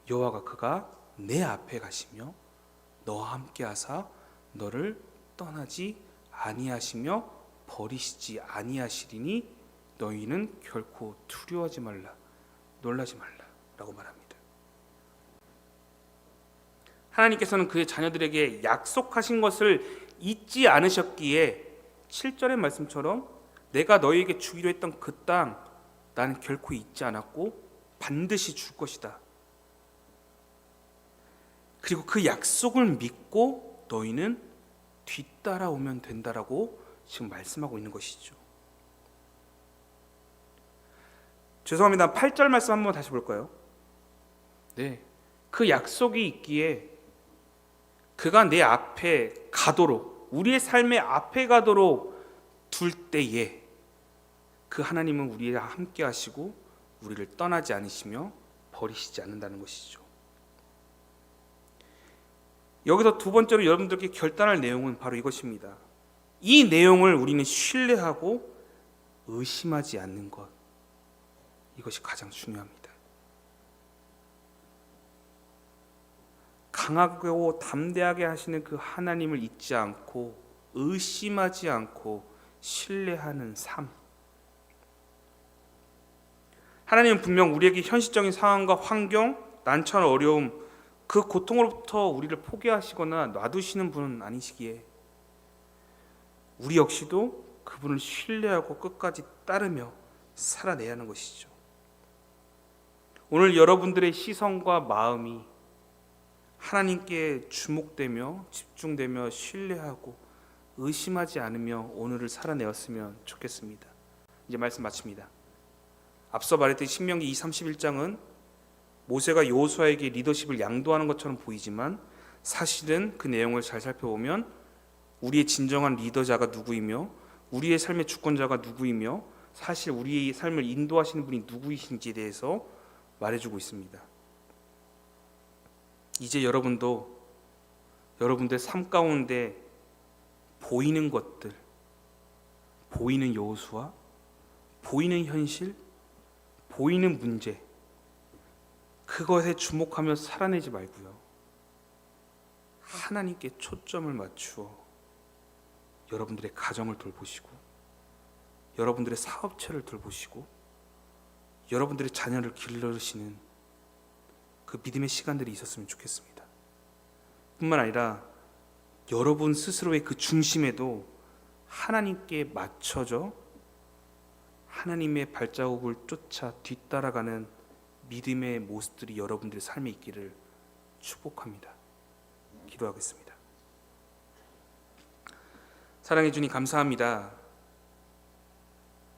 여호와가 그가 내 앞에 가시며 너와 함께 하사 너를 떠나지 아니하시며 버리시지 아니하시리니 너희는 결코 두려워하지 말라, 놀라지 말라 라고 말합니다. 하나님께서는 그의 자녀들에게 약속하신 것을 잊지 않으셨기에 7절의 말씀처럼 내가 너희에게 주기로 했던 그 땅 나는 결코 잊지 않았고 반드시 줄 것이다. 그리고 그 약속을 믿고 너희는 뒤따라오면 된다라고 지금 말씀하고 있는 것이죠. 죄송합니다. 8절 말씀 한번 다시 볼까요? 네, 그 약속이 있기에 그가 내 앞에 가도록, 우리의 삶의 앞에 가도록 둘 때에 그 하나님은 우리와 함께 하시고 우리를 떠나지 않으시며 버리시지 않는다는 것이죠. 여기서 두 번째로 여러분들께 결단할 내용은 바로 이것입니다. 이 내용을 우리는 신뢰하고 의심하지 않는 것, 이것이 가장 중요합니다. 강하고 담대하게 하시는 그 하나님을 잊지 않고 의심하지 않고 신뢰하는 삶. 하나님은 분명 우리에게 현실적인 상황과 환경, 난처한 어려움, 그 고통으로부터 우리를 포기하시거나 놔두시는 분은 아니시기에 우리 역시도 그분을 신뢰하고 끝까지 따르며 살아내야 하는 것이죠. 오늘 여러분들의 시선과 마음이 하나님께 주목되며 집중되며 신뢰하고 의심하지 않으며 오늘을 살아내었으면 좋겠습니다. 이제 말씀 마칩니다. 앞서 말했듯이 신명기 2:31장은 모세가 여호수아에게 리더십을 양도하는 것처럼 보이지만 사실은 그 내용을 잘 살펴보면 우리의 진정한 리더자가 누구이며 우리의 삶의 주권자가 누구이며 사실 우리의 삶을 인도하시는 분이 누구이신지에 대해서 말해주고 있습니다. 이제 여러분도 여러분들의 삶 가운데 보이는 것들, 보이는 여호수아, 보이는 현실, 보이는 문제, 그것에 주목하며 살아내지 말고요, 하나님께 초점을 맞추어 여러분들의 가정을 돌보시고 여러분들의 사업체를 돌보시고 여러분들의 자녀를 기르시는 그 믿음의 시간들이 있었으면 좋겠습니다. 뿐만 아니라 여러분 스스로의 그 중심에도 하나님께 맞춰져 하나님의 발자국을 쫓아 뒤따라가는 믿음의 모습들이 여러분들의 삶에 있기를 축복합니다. 기도하겠습니다. 사랑해 주님 감사합니다.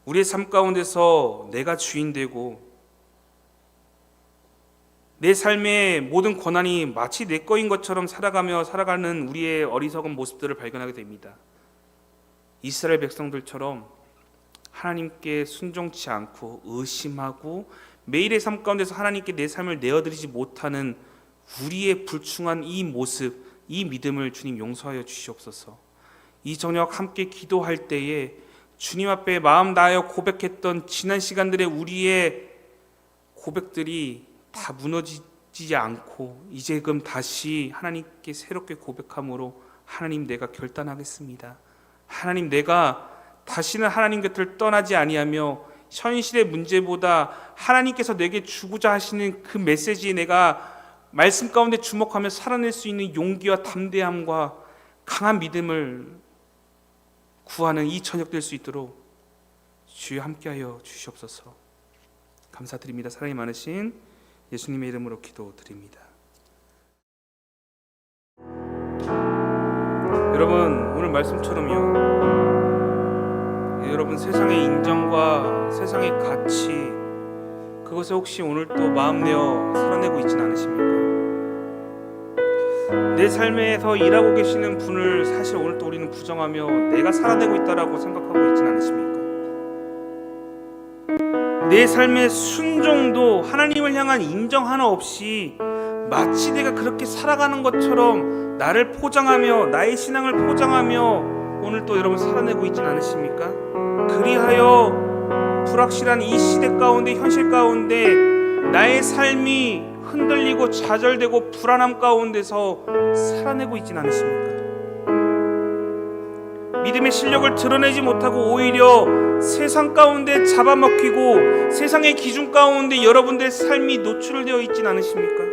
우리의 삶 가운데서 내가 주인 되고 내 삶의 모든 권한이 마치 내 거인 것처럼 살아가는 우리의 어리석은 모습들을 발견하게 됩니다. 이스라엘 백성들처럼 하나님께 순종치 않고 의심하고 매일의 삶 가운데서 하나님께 내 삶을 내어드리지 못하는 우리의 불충한 이 모습, 이 믿음을 주님 용서하여 주시옵소서. 이 저녁 함께 기도할 때에 주님 앞에 마음 다하여 고백했던 지난 시간들의 우리의 고백들이 다 무너지지 않고 이제금 다시 하나님께 새롭게 고백함으로 하나님 내가 결단하겠습니다. 하나님 내가 다시는 하나님 곁을 떠나지 아니하며 현실의 문제보다 하나님께서 내게 주고자 하시는 그 메시지에 내가 말씀 가운데 주목하며 살아낼 수 있는 용기와 담대함과 강한 믿음을 구하는 이 저녁 될 수 있도록 주여 함께하여 주시옵소서. 감사드립니다. 사랑이 많으신 예수님의 이름으로 기도드립니다. 여러분 오늘 말씀처럼요, 여러분 세상의 인정과 세상의 가치, 그것에 혹시 오늘 또 마음 내어 살아내고 있진 않으십니까? 내 삶에서 일하고 계시는 분을 사실 오늘 또 우리는 부정하며 내가 살아내고 있다라고 생각하고 있진 않으십니까? 내 삶의 순종도 하나님을 향한 인정 하나 없이 마치 내가 그렇게 살아가는 것처럼 나를 포장하며 나의 신앙을 포장하며 오늘 또 여러분 살아내고 있진 않으십니까? 그리하여 불확실한 이 시대 가운데 현실 가운데 나의 삶이 흔들리고 좌절되고 불안함 가운데서 살아내고 있진 않으십니까? 믿음의 실력을 드러내지 못하고 오히려 세상 가운데 잡아먹히고 세상의 기준 가운데 여러분들의 삶이 노출되어 있진 않으십니까?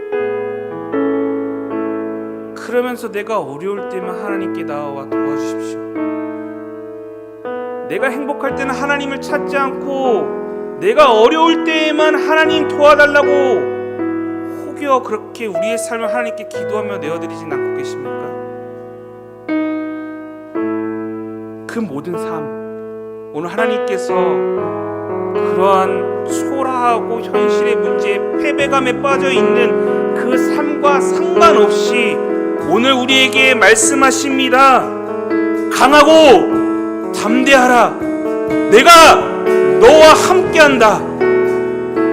그러면서 내가 어려울 때만 하나님께 나와 도와주십시오. 내가 행복할 때는 하나님을 찾지 않고 내가 어려울 때에만 하나님 도와달라고 혹여 그렇게 우리의 삶을 하나님께 기도하며 내어드리진 않고 계십니까? 그 모든 삶, 오늘 하나님께서 그러한 초라하고 현실의 문제에 패배감에 빠져있는 그 삶과 상관없이 오늘 우리에게 말씀하십니다. 강하고 담대하라. 내가 너와 함께한다.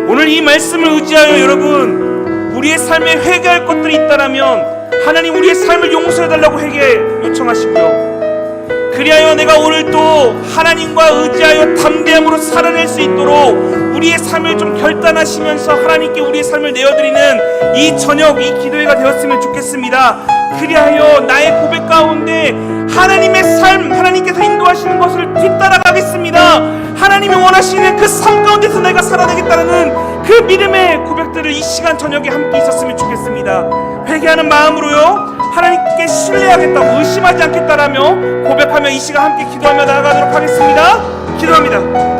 오늘 이 말씀을 의지하여 여러분, 우리의 삶에 회개할 것들이 있다면 하나님 우리의 삶을 용서해달라고 회개 요청하시고요. 그리하여 내가 오늘 또 하나님과 의지하여 담대함으로 살아낼 수 있도록 우리의 삶을 좀 결단하시면서 하나님께 우리의 삶을 내어드리는 이 저녁, 이 기도회가 되었으면 좋겠습니다. 그리하여 나의 고백 가운데 하나님의 삶, 하나님께서 인도하시는 것을 뒤따라가겠습니다. 하나님이 원하시는 그 삶 가운데서 내가 살아내겠다는 그 믿음의 고백들을 이 시간 저녁에 함께 있었으면 좋겠습니다. 회개하는 마음으로요, 하나님께 신뢰하겠다고, 의심하지 않겠다라며 고백하며 이 시간 함께 기도하며 나아가도록 하겠습니다. 기도합니다.